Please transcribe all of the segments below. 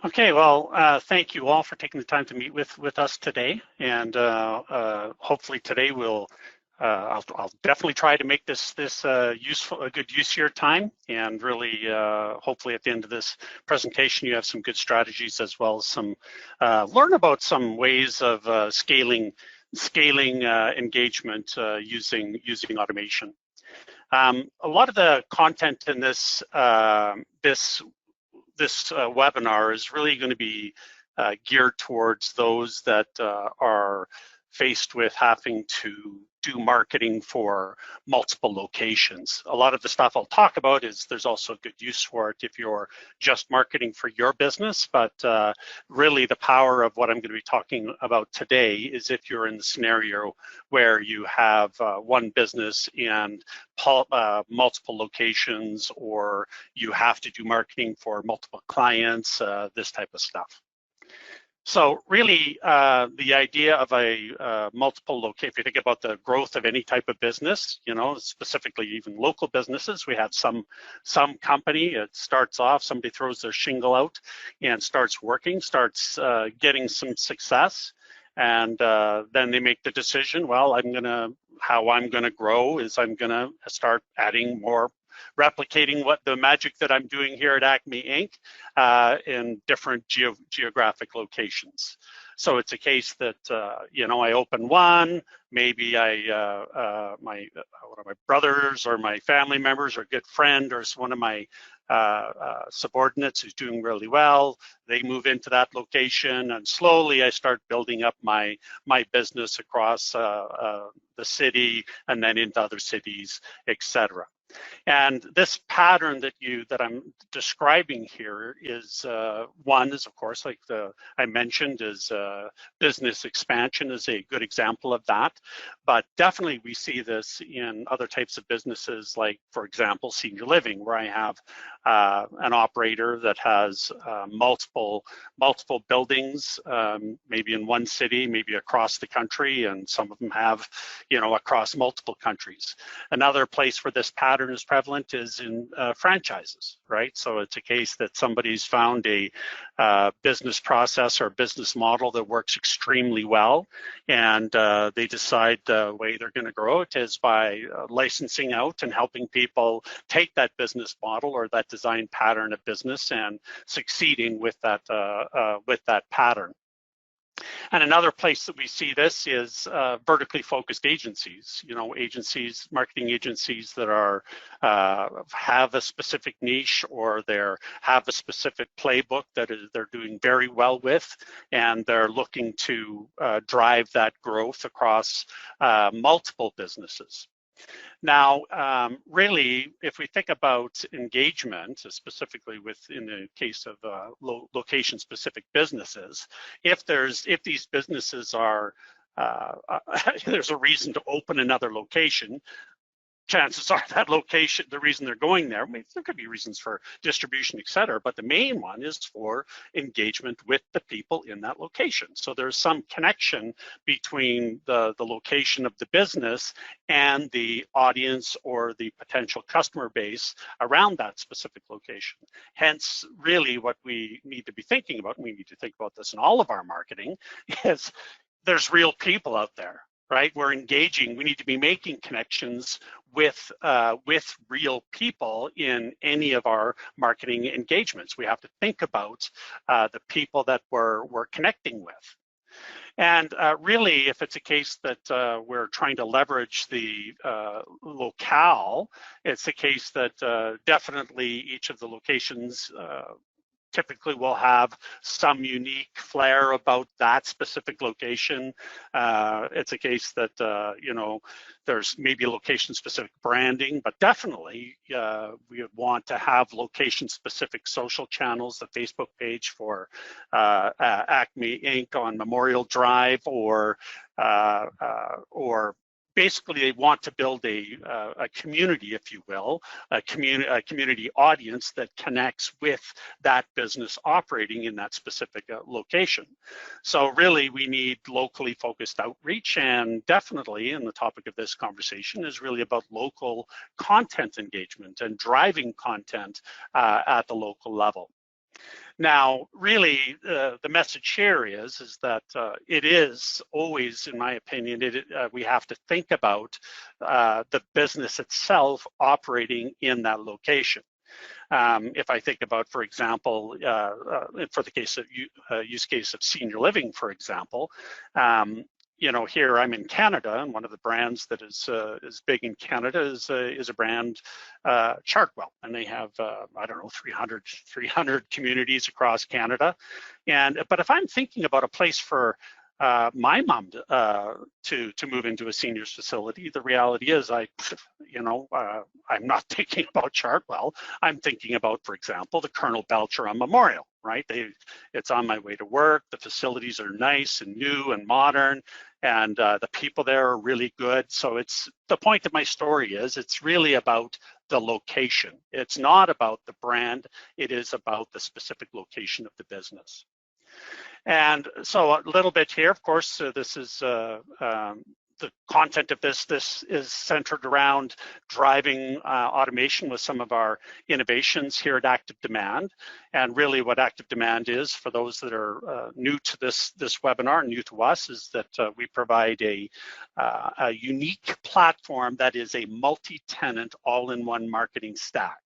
Okay, well, thank you all for taking the time to meet with us today, and hopefully today I'll definitely try to make this useful, a good use of your time, and really hopefully at the end of this presentation you have some good strategies as well as some learn about some ways of scaling engagement using automation. A lot of the content in this webinar is really going to be geared towards those that are faced with having to do marketing for multiple locations. A lot of the stuff I'll talk about is there's also good use for it if you're just marketing for your business, but really the power of what I'm going to be talking about today is if you're in the scenario where you have one business and multiple locations, or you have to do marketing for multiple clients, this type of stuff. So really, the idea of a multiple location, if you think about the growth of any type of business, you know, specifically even local businesses, we have some company, it starts off, somebody throws their shingle out and starts working, starts getting some success, and then they make the decision, well, how I'm gonna grow is I'm gonna start adding more, replicating what the magic that I'm doing here at Acme Inc. In different geographic locations. So it's a case that you know, I open one, maybe one of my brothers or my family members or a good friend or one of my subordinates who's doing really well, they move into that location, and slowly I start building up my business across the city and then into other cities, etc. And this pattern that I'm describing here is one is, of course, like I mentioned, is business expansion is a good example of that. But definitely we see this in other types of businesses, like, for example, senior living, where I have an operator that has multiple buildings, maybe in one city, maybe across the country, and some of them have, you know, across multiple countries. Another place where this pattern is prevalent is in franchises, right? So it's a case that somebody's found a business process or business model that works extremely well, and they decide the way they're going to grow it is by licensing out and helping people take that business model or that design pattern of business and succeeding with that pattern. And another place that we see this is vertically focused agencies. You know, agencies, marketing agencies that are have a specific niche, or have a specific playbook that they're doing very well with, and they're looking to drive that growth across multiple businesses. Now, really, if we think about engagement, specifically in the case of location-specific businesses, if these businesses are, there's a reason to open another location, chances are that location, the reason they're going there, I mean, there could be reasons for distribution, et cetera, but the main one is for engagement with the people in that location. So there's some connection between the location of the business and the audience or the potential customer base around that specific location. Hence, really what we need to be thinking about, and we need to think about this in all of our marketing, is there's real people out there, right? We're engaging, we need to be making connections with real people in any of our marketing engagements. We have to think about the people that we're connecting with. And really, if it's a case that we're trying to leverage the locale, it's a case that definitely each of the locations typically will have some unique flair about that specific location. It's a case that, you know, there's maybe location-specific branding, but definitely we want to have location-specific social channels, the Facebook page for Acme Inc. on Memorial Drive, or basically they want to build a community, if you will, a community audience that connects with that business operating in that specific location. So really we need locally focused outreach, and definitely, and the topic of this conversation is really about local content engagement and driving content at the local level. Now, really, the message here is that it is always, in my opinion, we have to think about the business itself operating in that location. If I think about, for example, for the case of use case of senior living, for example, you know, here I'm in Canada, and one of the brands that is big in Canada is a brand, Chartwell, and they have I don't know 300 communities across Canada, but if I'm thinking about a place for my mom to move into a seniors facility, the reality is I'm not thinking about Chartwell. I'm thinking about, for example, the Colonel Belcherone Memorial, right? It's on my way to work. The facilities are nice and new and modern, and the people there are really good. So it's the point of my story is it's really about the location. It's not about the brand. It is about the specific location of the business. And so a little bit here, of course, this is the content of this. This is centered around driving automation with some of our innovations here at Active Demand. And really what Active Demand is, for those that are new to this webinar, new to us, is that we provide a unique platform that is a multi-tenant, all-in-one marketing stack.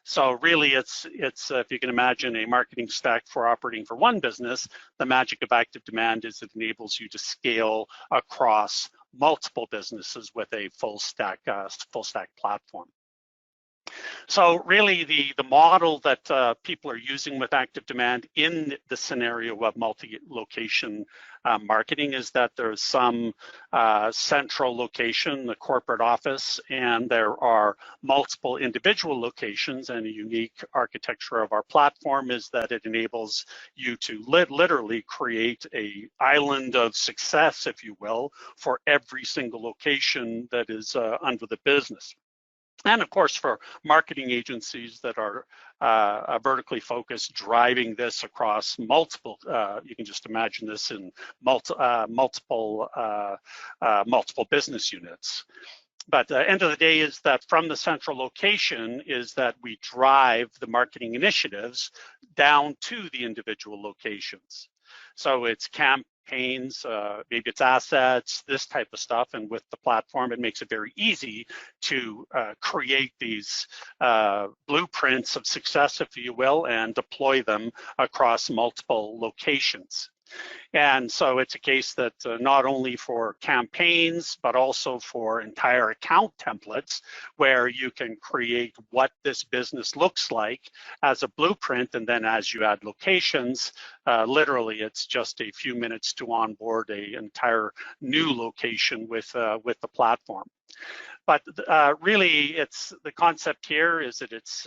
So really, it's if you can imagine a marketing stack for operating for one business, the magic of Active Demand is it enables you to scale across multiple businesses with a full stack platform. So really, the model that people are using with Active Demand in the scenario of multi-location marketing is that there's some central location, the corporate office, and there are multiple individual locations. And a unique architecture of our platform is that it enables you to literally create an island of success, if you will, for every single location that is under the business. And of course, for marketing agencies that are vertically focused, driving this across multiple, you can just imagine this in multiple business units. But the end of the day is that from the central location is that we drive the marketing initiatives down to the individual locations. So it's campaigns, maybe it's assets, this type of stuff. And with the platform, it makes it very easy to create these blueprints of success, if you will, and deploy them across multiple locations. And so it's a case that not only for campaigns, but also for entire account templates, where you can create what this business looks like as a blueprint. And then as you add locations, literally it's just a few minutes to onboard an entire new location with the platform. But really, it's the concept here is that it's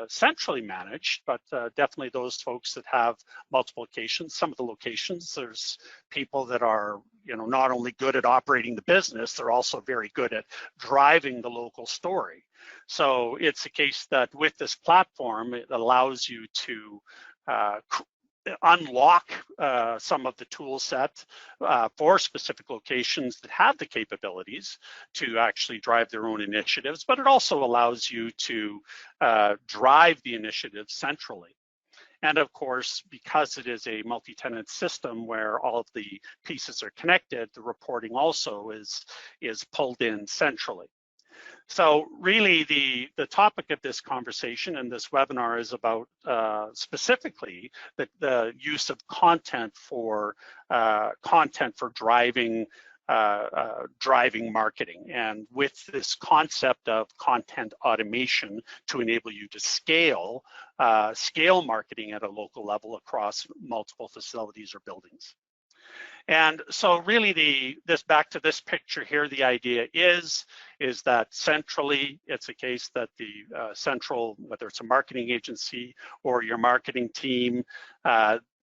centrally managed, but definitely those folks that have multiple locations, some of the locations, there's people that are, not only good at operating the business, they're also very good at driving the local story. So it's a case that with this platform, it allows you to unlock some of the tool set for specific locations that have the capabilities to actually drive their own initiatives, but it also allows you to drive the initiatives centrally. And of course, because it is a multi-tenant system where all of the pieces are connected, the reporting also is pulled in centrally. So really the topic of this conversation and this webinar is about specifically the use of content for driving marketing, and with this concept of content automation to enable you to scale marketing at a local level across multiple facilities or buildings. And so really back to this picture here, the idea is that centrally, it's a case that the central, whether it's a marketing agency or your marketing team,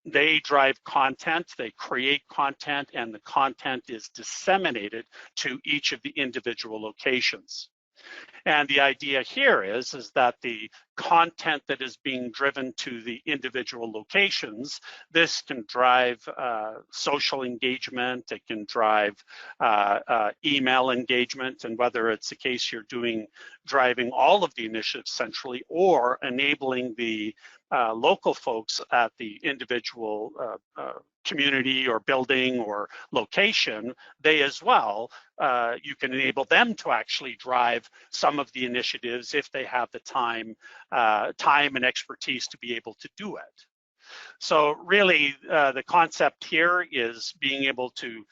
they drive content, they create content, and the content is disseminated to each of the individual locations. And the idea here is that the content that is being driven to the individual locations. This can drive social engagement, it can drive email engagement, and whether it's the case you're driving all of the initiatives centrally or enabling the local folks at the individual community or building or location, they as well, you can enable them to actually drive some of the initiatives if they have the time and expertise to be able to do it. So really, the concept here is being able to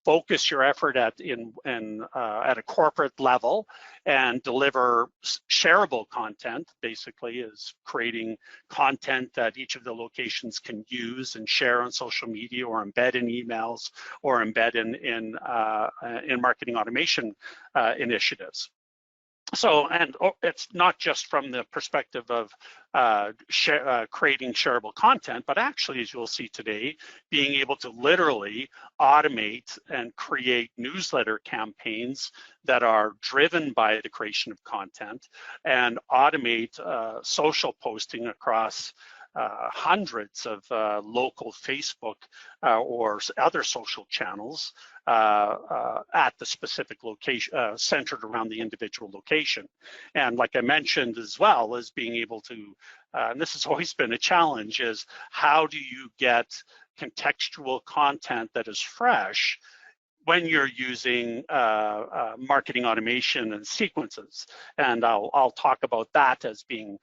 focus your effort at a corporate level and deliver shareable content. Basically, is creating content that each of the locations can use and share on social media, or embed in emails, or embed in marketing automation initiatives. So, and it's not just from the perspective of creating shareable content, but actually, as you'll see today, being able to literally automate and create newsletter campaigns that are driven by the creation of content, and automate social posting across hundreds of local Facebook or other social channels at the specific location, centered around the individual location. And like I mentioned as well, is being able to, and this has always been a challenge, is how do you get contextual content that is fresh when you're using marketing automation and sequences. And I'll talk about that as being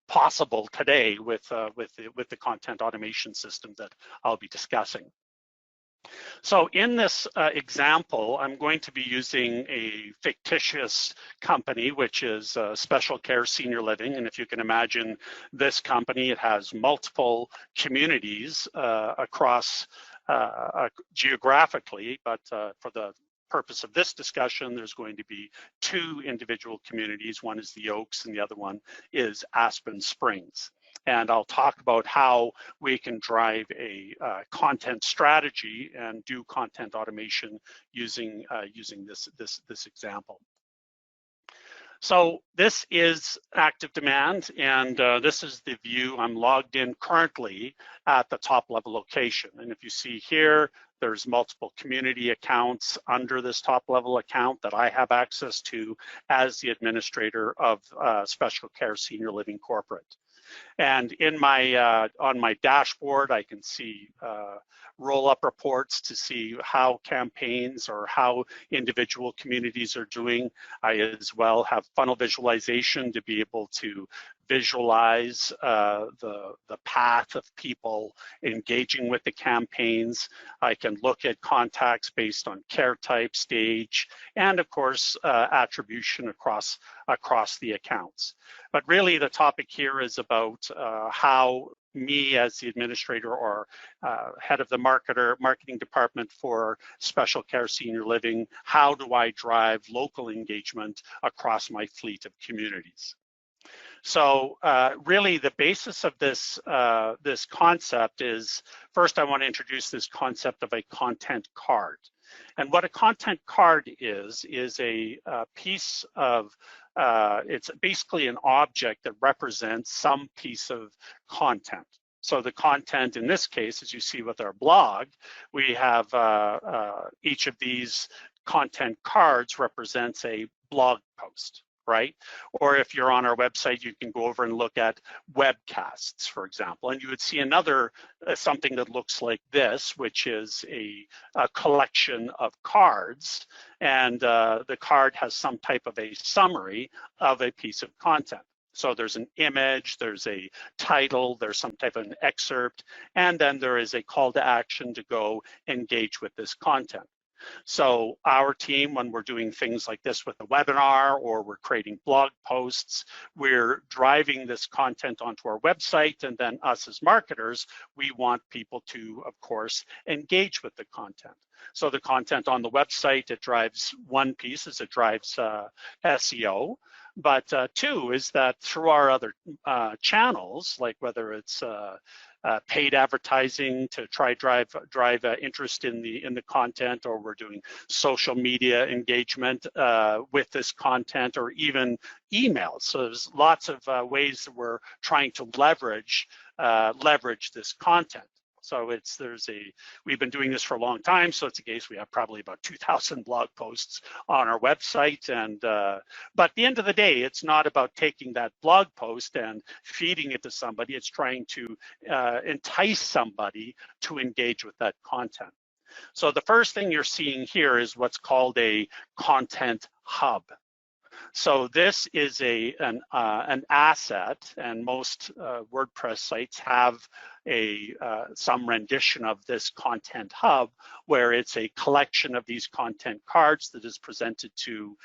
possible today with the content automation system that I'll be discussing. So in this example, I'm going to be using a fictitious company, which is Special Care Senior Living. And if you can imagine this company, it has multiple communities across geographically, but for the purpose of this discussion, there's going to be two individual communities. One is the Oaks and the other one is Aspen Springs. And I'll talk about how we can drive a content strategy and do content automation using this example. So this is active demand, and this is the view. I'm logged in currently at the top level location. And if you see here, there's multiple community accounts under this top level account that I have access to as the administrator of Special Care Senior Living Corporate. And in my on my dashboard, I can see roll-up reports to see how campaigns or how individual communities are doing. I as well have funnel visualization to be able to visualize the path of people engaging with the campaigns. I can look at contacts based on care type, stage, and of course, attribution across the accounts. But really the topic here is about how me as the administrator or head of the marketing department for Special Care Senior Living, how do I drive local engagement across my fleet of communities? So really the basis of this this concept is, first I want to introduce this concept of a content card. And what a content card is a piece of, it's basically an object that represents some piece of content. So the content in this case, as you see with our blog, we have each of these content cards represents a blog post, right? Or if you're on our website, you can go over and look at webcasts, for example, and you would see another, something that looks like this, which is a collection of cards, and the card has some type of a summary of a piece of content. So there's an image, there's a title, there's some type of an excerpt, and then there is a call to action to go engage with this content. So our team, when we're doing things like this with a webinar or we're creating blog posts, we're driving this content onto our website, and then us as marketers, we want people to, of course, engage with the content. So the content on the website, it drives one piece, is it drives SEO. But two is that through our other channels, like whether it's paid advertising to try drive interest in the content, or we're doing social media engagement with this content, or even emails. So there's lots of ways that we're trying to leverage this content. So we've been doing this for a long time, so it's a case we have probably about 2,000 blog posts on our website. And but at the end of the day, it's not about taking that blog post and feeding it to somebody. It's trying to entice somebody to engage with that content. So the first thing you're seeing here is what's called a content hub. So this is an asset, and most WordPress sites have some rendition of this content hub, where it's a collection of these content cards that is presented to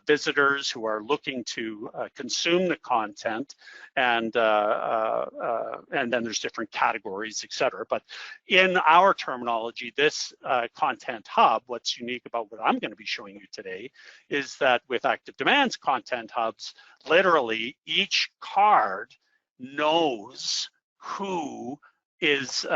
visitors who are looking to consume the content, and then there's different categories, etc. But in our terminology, this content hub, what's unique about what I'm going to be showing you today is that with Active Demand's content hubs, literally each card knows who is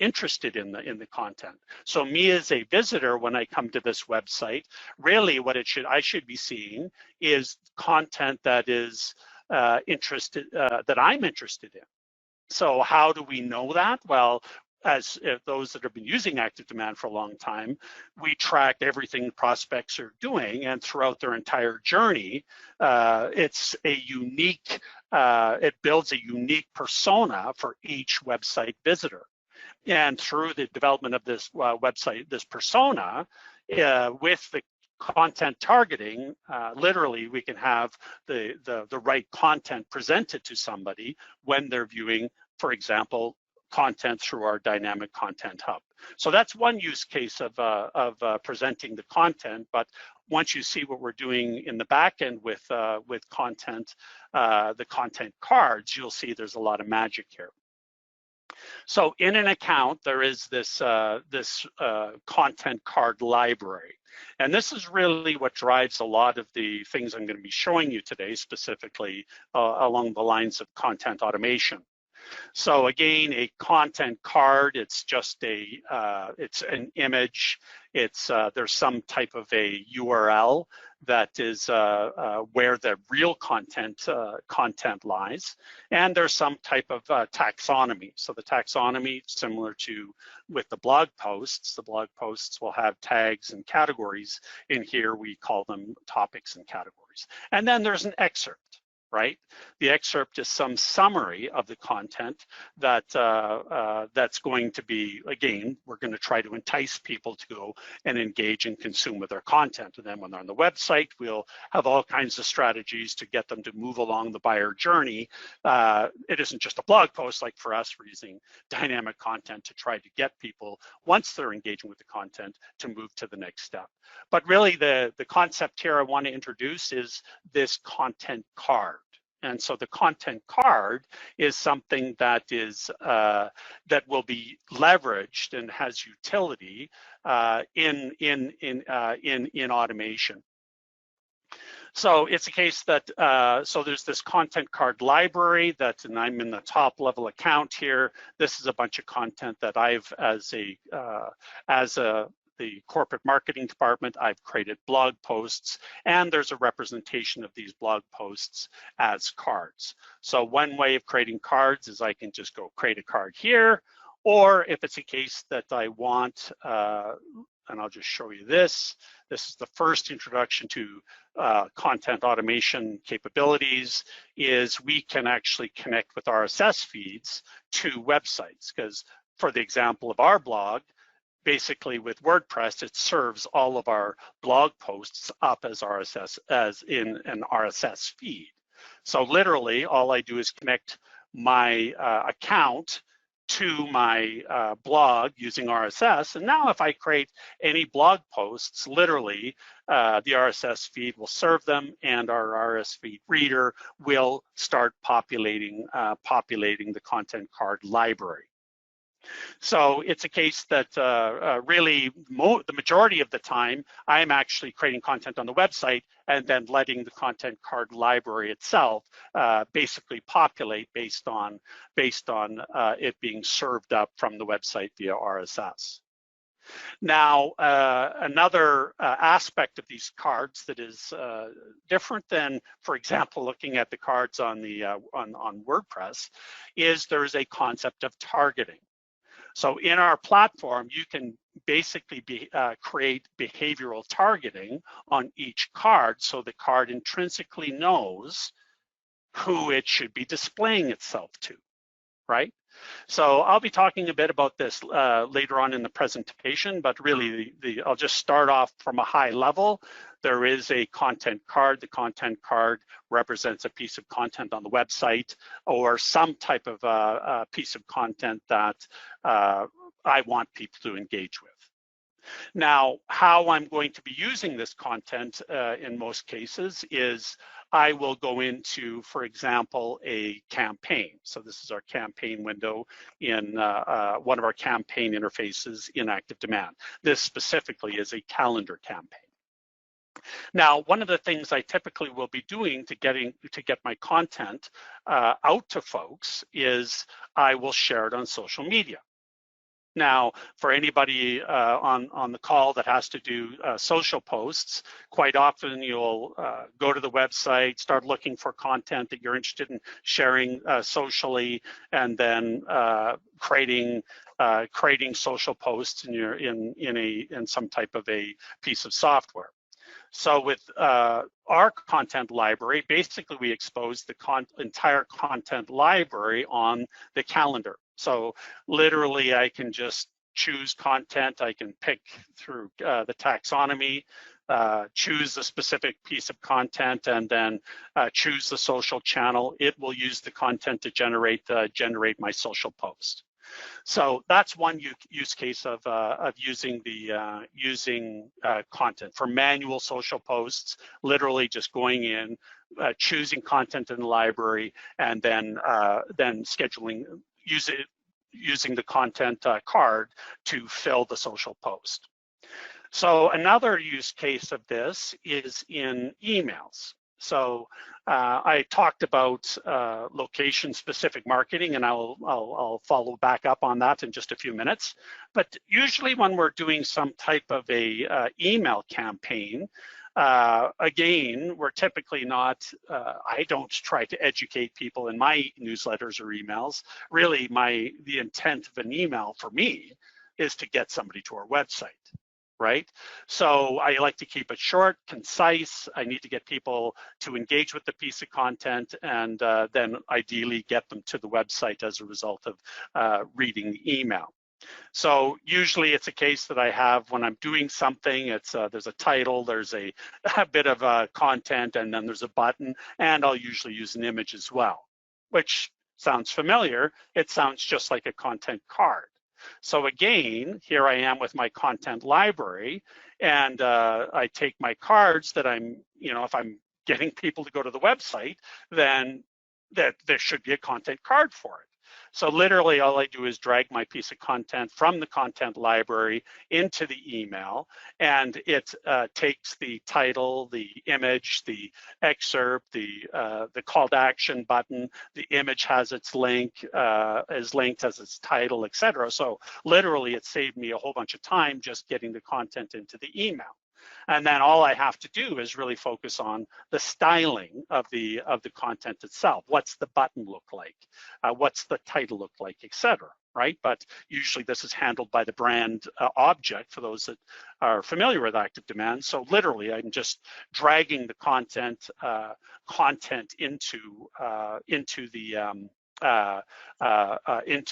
interested in the content. So me as a visitor, when I come to this website, really what I should be seeing is content that is that I'm interested in. So how do we know that? Well, as those that have been using Active Demand for a long time, we track everything prospects are doing, and throughout their entire journey, it's a unique, it builds a unique persona for each website visitor. And through the development of this website, this persona, with the content targeting, literally we can have the right content presented to somebody when they're viewing, for example, content through our dynamic content hub. So that's one use case of presenting the content. But once you see what we're doing in the back end with content, the content cards, you'll see there's a lot of magic here. So in an account, there is this content card library. And this is really what drives a lot of the things I'm going to be showing you today, specifically along the lines of content automation. So again, a content card, it's just it's an image. It's there's some type of a URL that is where the real content lies, and there's some type of taxonomy. So the taxonomy, similar to with the blog posts will have tags and categories. In here, we call them topics and categories. And then there's an excerpt. Right? The excerpt is some summary of the content that that's going to be, again, we're going to try to entice people to go and engage and consume with our content. And then when they're on the website, we'll have all kinds of strategies to get them to move along the buyer journey. It isn't just a blog post like for us, we're using dynamic content to try to get people, once they're engaging with the content, to move to the next step. But really the concept here I want to introduce is this content card. And so the content card is something that is that will be leveraged and has utility in automation. So it's a case that so there's this content card library and I'm in the top level account here. This is a bunch of content that I've the corporate marketing department, I've created blog posts, and there's a representation of these blog posts as cards. So one way of creating cards is I can just go create a card here, or if it's a case that I want, and I'll just show you this. This is the first introduction to content automation capabilities, is we can actually connect with RSS feeds to websites, because for the example of our blog, basically with WordPress, it serves all of our blog posts up as RSS, as in an RSS feed. So literally, all I do is connect my account to my blog using RSS. And now if I create any blog posts, literally the RSS feed will serve them, and our RSS feed reader will start populating the content card library. So it's a case that really the majority of the time, I'm actually creating content on the website and then letting the content card library itself basically populate based on it being served up from the website via RSS. Now, another aspect of these cards that is different than, for example, looking at the cards on the on WordPress, is there is a concept of targeting. So in our platform, you can basically create behavioral targeting on each card, so the card intrinsically knows who it should be displaying itself to, right? So I'll be talking a bit about this later on in the presentation, but really I'll just start off from a high level. There is a content card. The content card represents a piece of content on the website or some type of piece of content that I want people to engage with. Now, how I'm going to be using this content in most cases is I will go into, for example, a campaign. So this is our campaign window in one of our campaign interfaces in Active Demand. This specifically is a calendar campaign. Now, one of the things I typically will be doing to get my content out to folks is I will share it on social media. Now, for anybody on the call that has to do social posts, quite often you'll go to the website, start looking for content that you're interested in sharing socially, and then creating social posts in some type of a piece of software. So with our content library, basically we expose the entire content library on the calendar. So literally I can just choose content, I can pick through the taxonomy, choose a specific piece of content, and then choose the social channel. It will use the content to generate my social post. So that's one use case of using content for manual social posts. Literally just going in, choosing content in the library, and then scheduling, using the content card to fill the social post. So another use case of this is in emails. So I talked about location-specific marketing, and I'll follow back up on that in just a few minutes. But usually when we're doing some type of a email campaign, again, we're typically not, I don't try to educate people in my newsletters or emails. Really, the intent of an email for me is to get somebody to our website, right? So I like to keep it short, concise. I need to get people to engage with the piece of content, and then ideally get them to the website as a result of reading the email. So usually it's a case that I have when I'm doing something, there's a title, there's a bit of content, and then there's a button, and I'll usually use an image as well, which sounds familiar. It sounds just like a content card. So again, here I am with my content library, and I take my cards that if I'm getting people to go to the website, then there should be a content card for it. So literally all I do is drag my piece of content from the content library into the email, and it takes the title, the image, the excerpt, the call to action button. The image has its link, is linked as its title, etc. So literally it saved me a whole bunch of time just getting the content into the email. And then all I have to do is really focus on the styling of the content itself. What's the button look like? What's the title look like, etc. Right? But usually this is handled by the brand object for those that are familiar with Active Demand. So literally, I'm just dragging the content into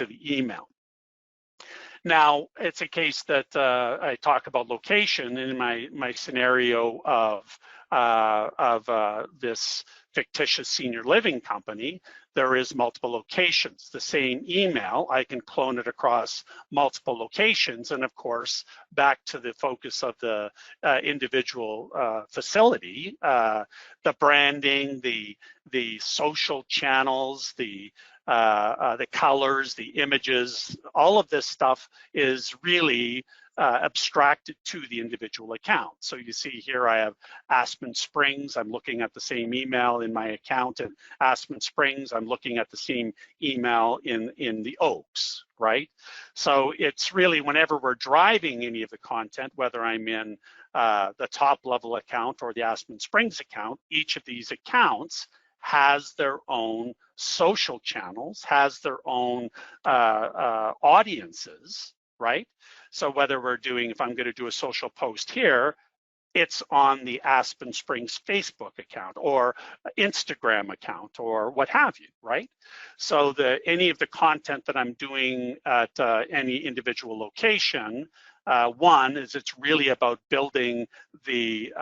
the email. Now, it's a case that I talk about location in my scenario of this fictitious senior living company. There is multiple locations. The same email, I can clone it across multiple locations. And of course, back to the focus of the individual facility, the branding, the social channels, the the colors, the images, all of this stuff is really abstracted to the individual account. So you see here I have Aspen Springs. I'm looking at the same email in my account in Aspen Springs. I'm looking at the same email in the Oaks, right? So it's really whenever we're driving any of the content, whether I'm in the top level account or the Aspen Springs account, each of these accounts has their own social channels, has their own audiences, right? So whether we're doing, if I'm going to do a social post here, it's on the Aspen Springs Facebook account or Instagram account or what have you, right? So any of the content that I'm doing at any individual location, one is it's really about building the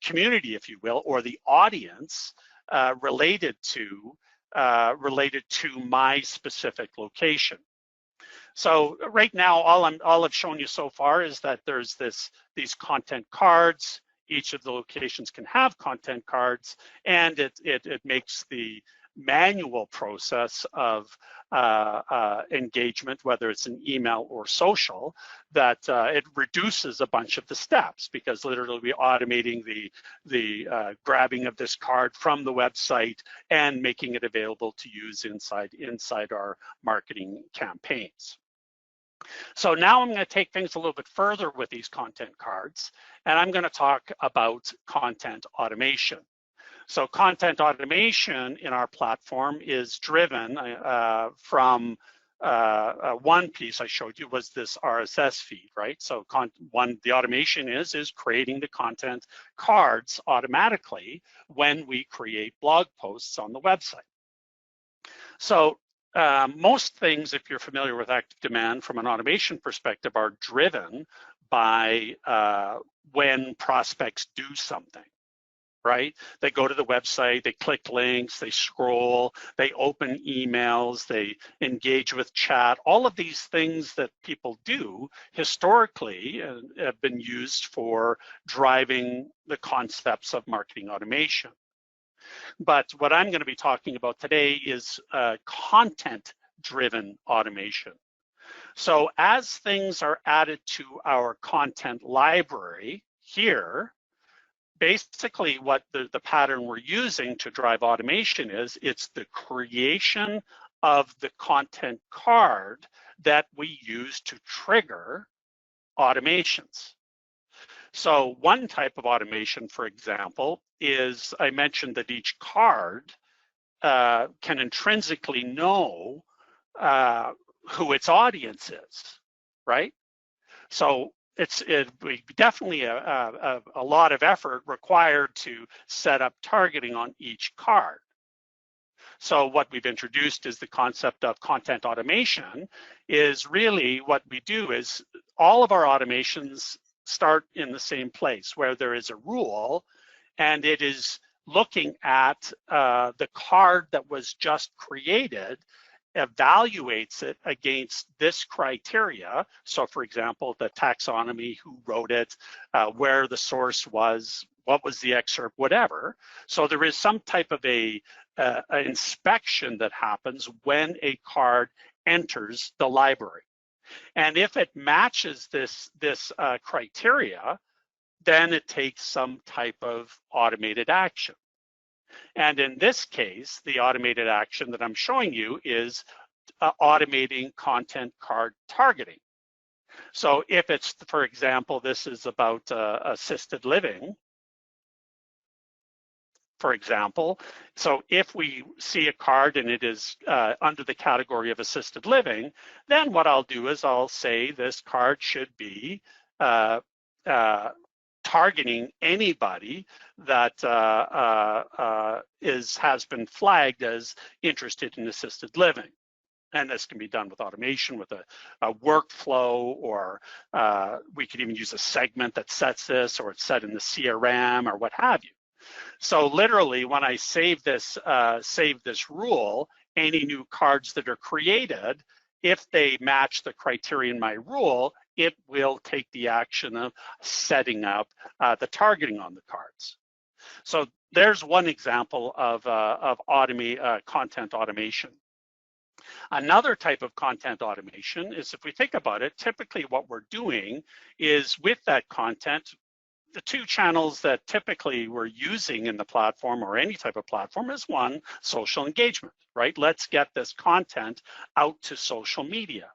community, if you will, or the audience related to my specific location. So right now, all I've shown you so far is that there's these content cards. Each of the locations can have content cards, and it makes the manual process of engagement, whether it's an email or social, that it reduces a bunch of the steps, because literally we're automating the grabbing of this card from the website and making it available to use inside our marketing campaigns. So now I'm going to take things a little bit further with these content cards, and I'm going to talk about content automation. So content automation in our platform is driven from one piece I showed you was this RSS feed, right? So the automation is creating the content cards automatically when we create blog posts on the website. So most things, if you're familiar with active demand from an automation perspective, are driven by when prospects do something, right? They go to the website, they click links, they scroll, they open emails, they engage with chat. All of these things that people do historically have been used for driving the concepts of marketing automation. But what I'm going to be talking about today is content-driven automation. So as things are added to our content library here, basically what the pattern we're using to drive automation is, it's the creation of the content card that we use to trigger automations. So one type of automation, for example, is I mentioned that each card can intrinsically know who its audience is, right? So it's definitely a lot of effort required to set up targeting on each card. So what we've introduced is the concept of content automation. Is really what we do is all of our automations start in the same place where there is a rule, and it is looking at the card that was just created, evaluates it against this criteria. So for example, the taxonomy, who wrote it, where the source was, what was the excerpt, whatever. So there is some type of a inspection that happens when a card enters the library. And if it matches this criteria, then it takes some type of automated action. And in this case, the automated action that I'm showing you is automating content card targeting. So if it's, for example, this is about assisted living, for example. So if we see a card and it is under the category of assisted living, then what I'll do is I'll say this card should be targeting anybody that has been flagged as interested in assisted living. And this can be done with automation, with a workflow, or we could even use a segment that sets this, or it's set in the CRM or what have you. So literally, when I save this rule, any new cards that are created, if they match the criteria in my rule, it will take the action of setting up the targeting on the cards. So there's one example of content automation. Another type of content automation is, if we think about it, typically what we're doing is with that content, the two channels that typically we're using in the platform or any type of platform is one, social engagement, right? Let's get this content out to social media.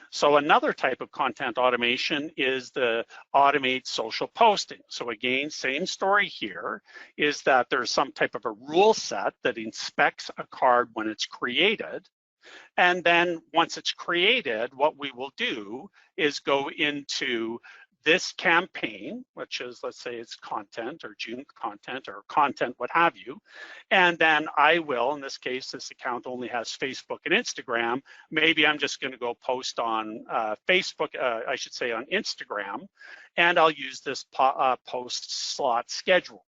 So another type of content automation is the automate social posting. So again, same story here, is that there's some type of a rule set that inspects a card when it's created. And then once it's created, what we will do is go into this campaign, which is, let's say it's content or June content or content, what have you. And then I will, in this case, this account only has Facebook and Instagram. Maybe I'm just going to go post on Facebook, I should say on Instagram, and I'll use this post slot schedule.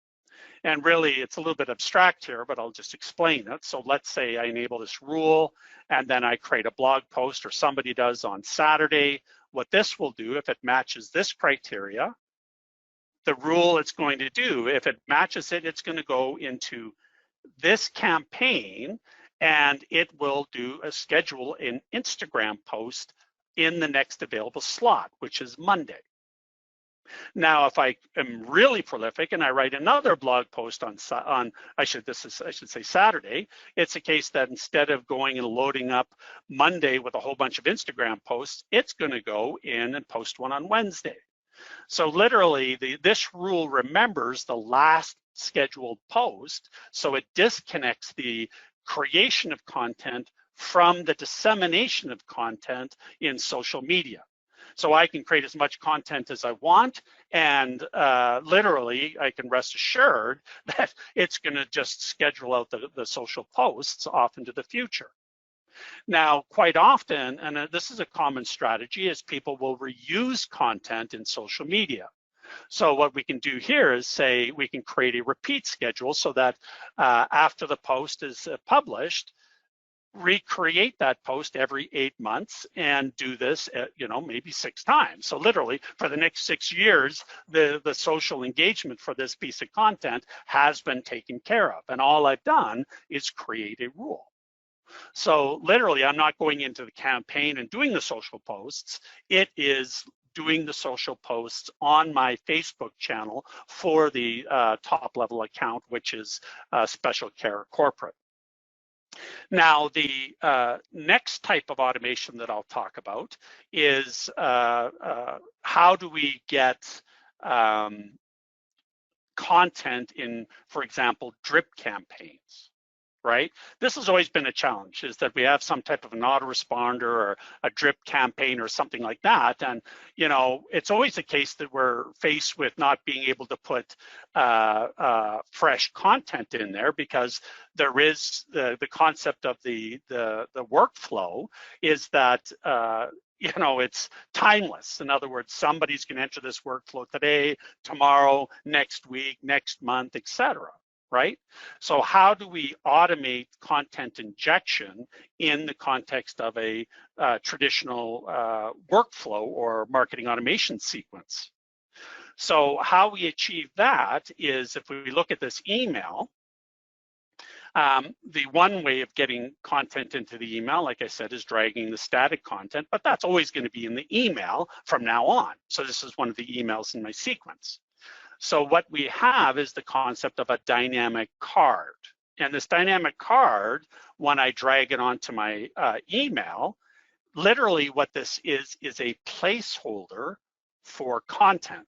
And really, it's a little bit abstract here, but I'll just explain it. So let's say I enable this rule, and then I create a blog post, or somebody does on Saturday. What this will do, if it matches this criteria, the rule it's going to do, if it matches it, it's going to go into this campaign, and it will do a schedule an Instagram post in the next available slot, which is Monday. Now, if I am really prolific and I write another blog post on I should say Saturday, it's a case that instead of going and loading up Monday with a whole bunch of Instagram posts, it's going to go in and post one on Wednesday. So literally, this rule remembers the last scheduled post, so it disconnects the creation of content from the dissemination of content in social media. So I can create as much content as I want, and literally I can rest assured that it's going to just schedule out the social posts off into the future. Now, quite often, and this is a common strategy, is people will reuse content in social media. So what we can do here is say we can create a repeat schedule so that after the post is published, recreate that post every 8 months and do this, maybe 6 times. So literally for the next 6 years, the social engagement for this piece of content has been taken care of. And all I've done is create a rule. So literally, I'm not going into the campaign and doing the social posts. It is doing the social posts on my Facebook channel for the top level account, which is Special Care Corporate. Now, the next type of automation that I'll talk about is how do we get content in, for example, drip campaigns, right? This has always been a challenge, is that we have some type of an autoresponder or a drip campaign or something like that. And, it's always a case that we're faced with not being able to put fresh content in there, because there is the concept of the workflow is that, it's timeless. In other words, somebody's going to enter this workflow today, tomorrow, next week, next month, etc. Right? So how do we automate content injection in the context of a traditional workflow or marketing automation sequence? So how we achieve that is, if we look at this email, the one way of getting content into the email, like I said, is dragging the static content, but that's always going to be in the email from now on. So this is one of the emails in my sequence. So what we have is the concept of a dynamic card. And this dynamic card, when I drag it onto my email, literally what this is a placeholder for content.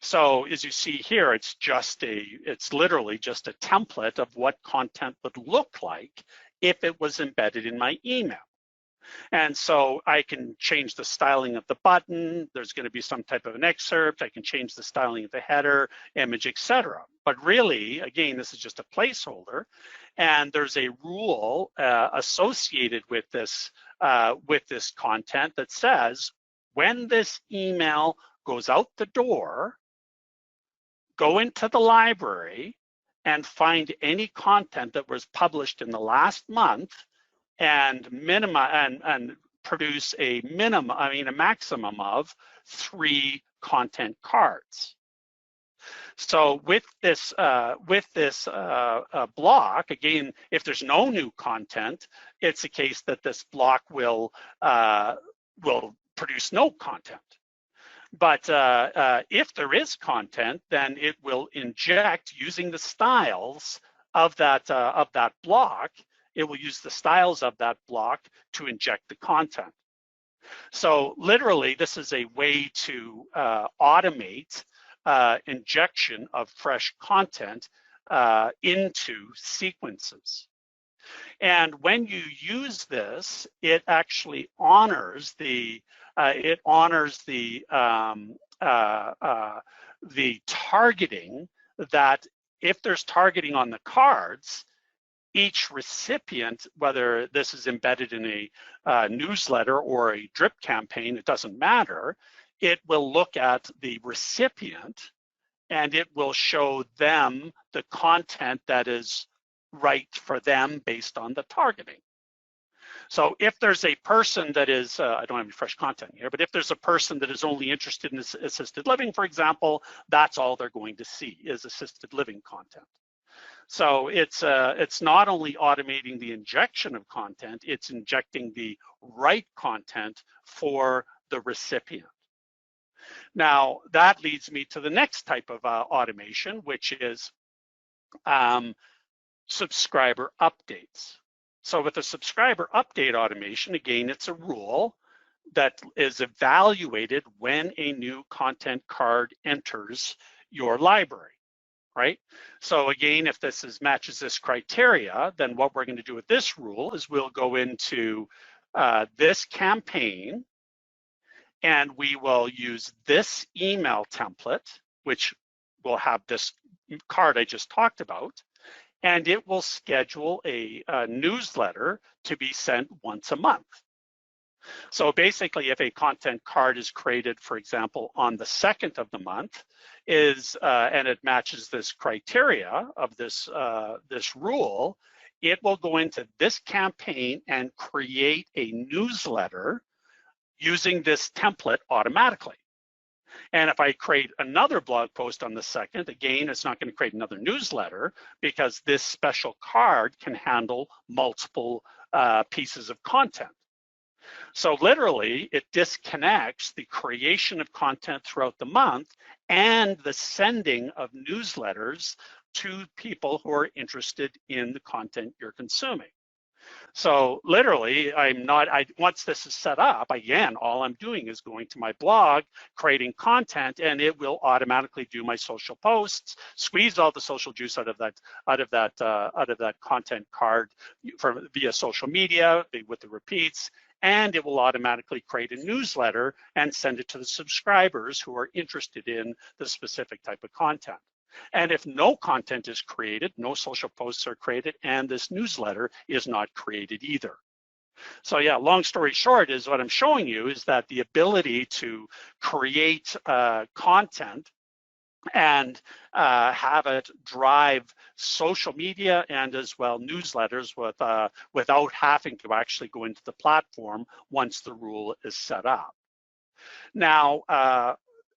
So as you see here, it's literally just a template of what content would look like if it was embedded in my email. And so I can change the styling of the button. There's going to be some type of an excerpt. I can change the styling of the header, image, etc. But really, again, this is just a placeholder. And there's a rule associated with this content that says, when this email goes out the door, go into the library and find any content that was published in the last month and produce a maximum of 3 content cards. So with this block, again, if there's no new content, it's a case that this block will produce no content. But if there is content, then it will inject using the styles of that block. It will use the styles of that block to inject the content. So literally, this is a way to automate injection of fresh content into sequences. And when you use this, it actually honors the targeting, that if there's targeting on the cards, each recipient, whether this is embedded in a newsletter or a drip campaign, it doesn't matter, it will look at the recipient and it will show them the content that is right for them based on the targeting. So if there's a person that is, I don't have any fresh content here, but if there's a person that is only interested in assisted living, for example, that's all they're going to see is assisted living content. So it's not only automating the injection of content, it's injecting the right content for the recipient. Now, that leads me to the next type of automation, which is subscriber updates. So with a subscriber update automation, again, it's a rule that is evaluated when a new content card enters your library, right? So again, if this matches this criteria, then what we're going to do with this rule is we'll go into this campaign and we will use this email template, which will have this card I just talked about, and it will schedule a newsletter to be sent once a month. So basically, if a content card is created, for example, on the 2nd of the month, and it matches this criteria of this rule, it will go into this campaign and create a newsletter using this template automatically. And if I create another blog post on the 2nd, again, it's not going to create another newsletter because this special card can handle multiple pieces of content. So literally, it disconnects the creation of content throughout the month and the sending of newsletters to people who are interested in the content you're consuming. So literally, once this is set up, again, all I'm doing is going to my blog, creating content, and it will automatically do my social posts, squeeze all the social juice out of that content card via social media with the repeats, and it will automatically create a newsletter and send it to the subscribers who are interested in the specific type of content. And if no content is created, no social posts are created, and this newsletter is not created either. So yeah, long story short is what I'm showing you is that the ability to create content and have it drive social media and as well newsletters without having to actually go into the platform once the rule is set up. Now,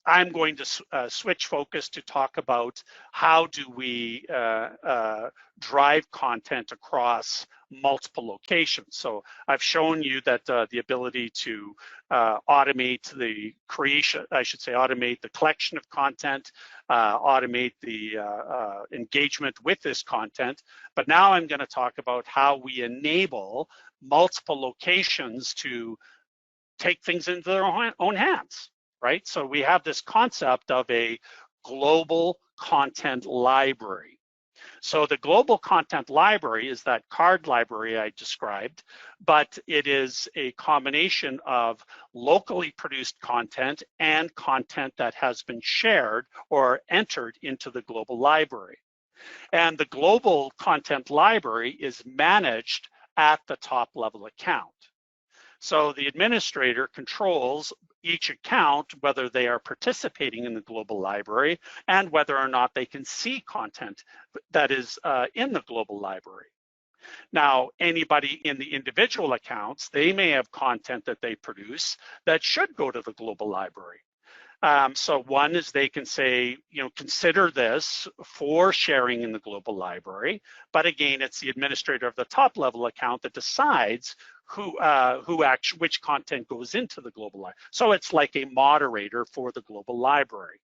I'm going to switch focus to talk about how do we drive content across multiple locations. So I've shown you that the ability to automate the creation, automate the collection of content, automate the engagement with this content. But now I'm going to talk about how we enable multiple locations to take things into their own hands. Right? So we have this concept of a global content library. So the global content library is that card library I described, but it is a combination of locally produced content and content that has been shared or entered into the global library. And the global content library is managed at the top level account. So the administrator controls each account, whether they are participating in the global library and whether or not they can see content that is in the global library. Now, anybody in the individual accounts, they may have content that they produce that should go to the global library. So one is they can say, consider this for sharing in the global library. But again, it's the administrator of the top level account that decides which content goes into the global library. So it's like a moderator for the global library.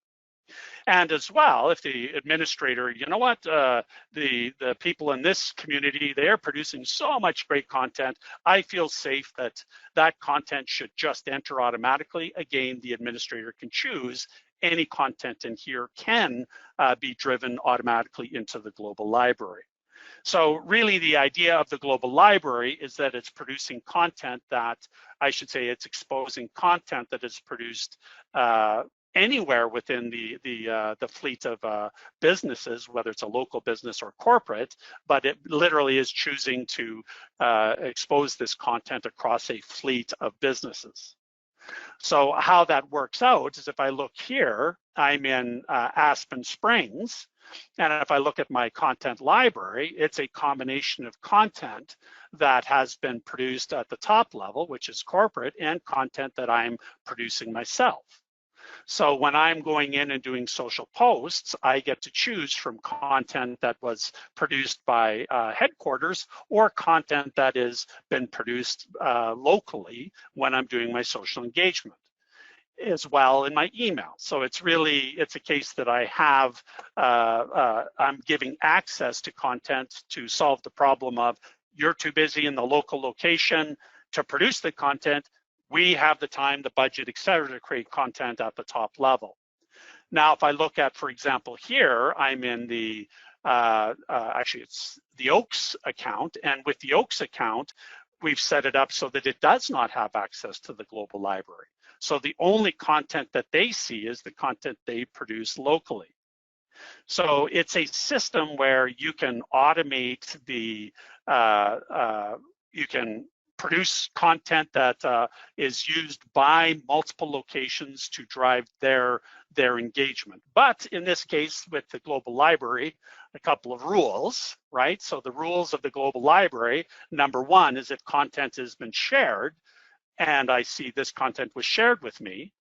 And as well, if the administrator, the people in this community, they're producing so much great content, I feel safe that that content should just enter automatically. Again, the administrator can choose any content in here can be driven automatically into the global library. So really the idea of the global library is that it's producing content that, I should say, it's exposing content that is produced anywhere within the fleet of businesses, whether it's a local business or corporate, but it literally is choosing to expose this content across a fleet of businesses. So how that works out is if I look here, I'm in Aspen Springs, and if I look at my content library, it's a combination of content that has been produced at the top level, which is corporate, and content that I'm producing myself. So when I'm going in and doing social posts, I get to choose from content that was produced by headquarters or content that has been produced locally when I'm doing my social engagement, as well in my email. So it's a case that I have, I'm giving access to content to solve the problem of you're too busy in the local location to produce the content. We have the time, the budget, et cetera, to create content at the top level. Now, if I look at, for example, here, I'm in the, actually it's the Oaks account, and with the Oaks account, we've set it up so that it does not have access to the global library. So the only content that they see is the content they produce locally. So it's a system where you can automate the, you can produce content that is used by multiple locations to drive their engagement. But in this case, with the global library, a couple of rules, right? So the rules of the global library, number one is if content has been shared and I see this content was shared with me,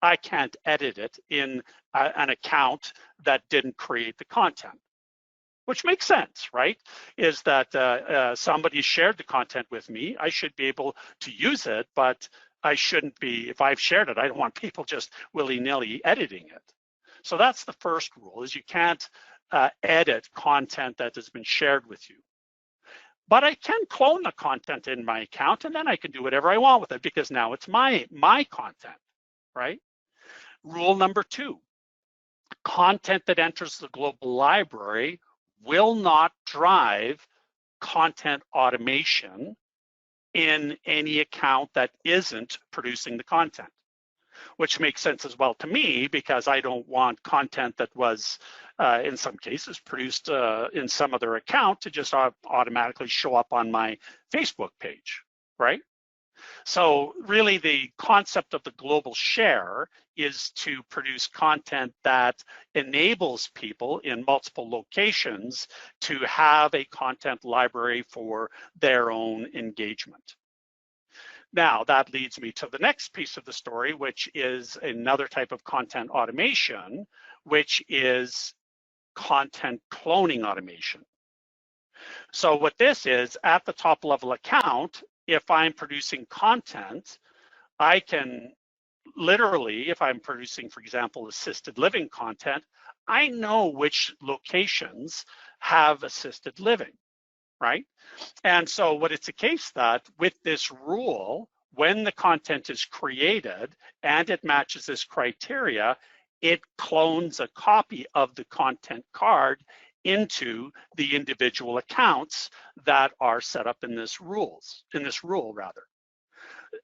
I can't edit it in an account that didn't create the content. Which makes sense, right? Is that somebody shared the content with me, I should be able to use it, but I shouldn't be, if I've shared it, I don't want people just willy-nilly editing it. So that's the first rule, is you can't edit content that has been shared with you. But I can clone the content in my account, and then I can do whatever I want with it because now it's my content, right? Rule number two, content that enters the global library will not drive content automation in any account that isn't producing the content, which makes sense as well to me because I don't want content that was, in some cases, produced in some other account to just automatically show up on my Facebook page, right? So really the concept of the global share is to produce content that enables people in multiple locations to have a content library for their own engagement. Now that leads me to the next piece of the story, which is another type of content automation, which is content cloning automation. So what this is, at the top level account, if I'm producing content, I can literally, if I'm producing, for example, assisted living content, I know which locations have assisted living, right? And so what it's a case that with this rule, when the content is created and it matches this criteria, it clones a copy of the content card into the individual accounts that are set up in this rule.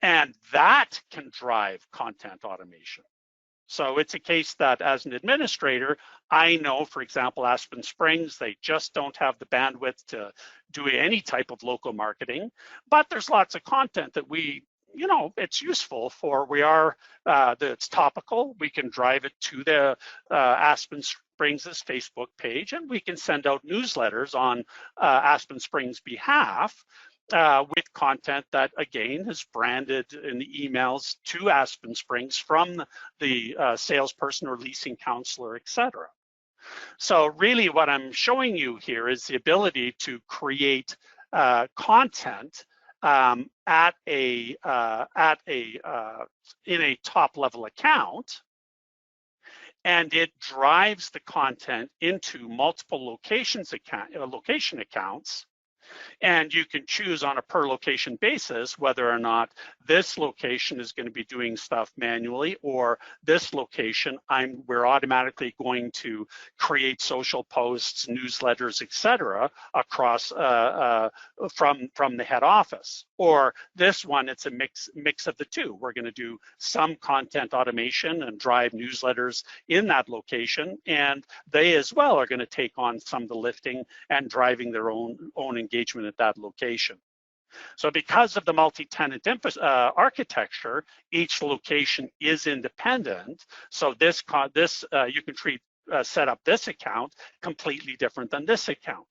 And that can drive content automation. So it's a case that as an administrator, I know, for example, Aspen Springs, they just don't have the bandwidth to do any type of local marketing, but there's lots of content that we, it's useful for, it's topical. We can drive it to the Aspen Springs' Facebook page, and we can send out newsletters on Aspen Springs' behalf. with content that, again, is branded in the emails to Aspen Springs from the salesperson or leasing counselor, etc. So really what I'm showing you here is the ability to create content in a top level account, and it drives the content into multiple location accounts. And you can choose on a per location basis whether or not this location is going to be doing stuff manually, or this location we're automatically going to create social posts, newsletters, etc. across from the head office. Or this one, it's a mix of the two. We're going to do some content automation and drive newsletters in that location, and they as well are going to take on some of the lifting and driving their own engagement at that location. So because of the multi-tenant architecture, each location is independent. So you can set up this account completely different than this account.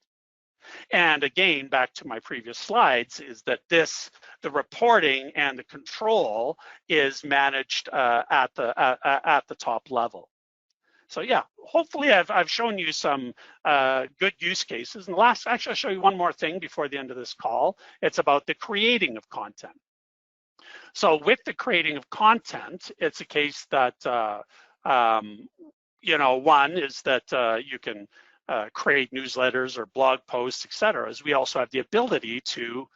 And again, back to my previous slides, is that the reporting and the control is managed at the top level. So yeah, hopefully I've shown you some good use cases. And actually I'll show you one more thing before the end of this call. It's about the creating of content. So with the creating of content, it's a case that, one is that you can create newsletters or blog posts, etc. As we also have the ability to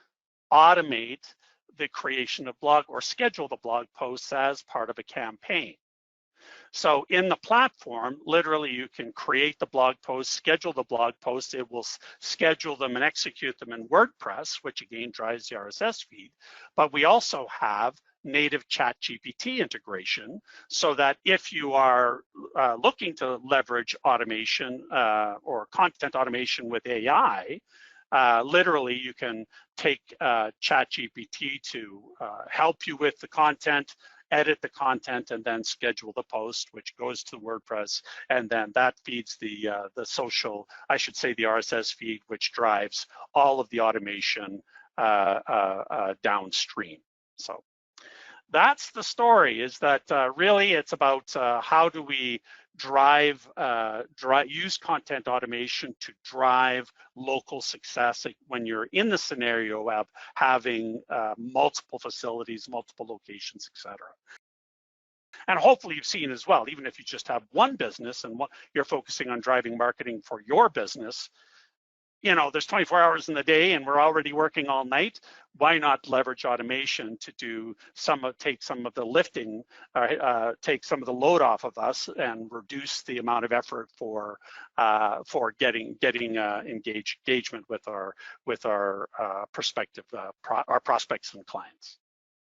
automate the creation of blog or schedule the blog posts as part of a campaign. So in the platform, literally you can create the blog post, schedule the blog post. It will schedule them and execute them in WordPress, which again drives the RSS feed. But we also have native ChatGPT integration, so that if you are looking to leverage automation or content automation with AI, literally you can take ChatGPT to help you with the content, edit the content, and then schedule the post, which goes to WordPress, and then that feeds the social, I should say the RSS feed, which drives all of the automation downstream. So that's the story, is that really it's about how do we use content automation to drive local success when you're in the scenario of having multiple facilities, multiple locations, etc. And hopefully you've seen as well, even if you just have one business and you're focusing on driving marketing for your business, there's 24 hours in the day and we're already working all night. Why not leverage automation to take some of the lifting, take some of the load off of us and reduce the amount of effort for getting engagement with our prospective our prospects and clients.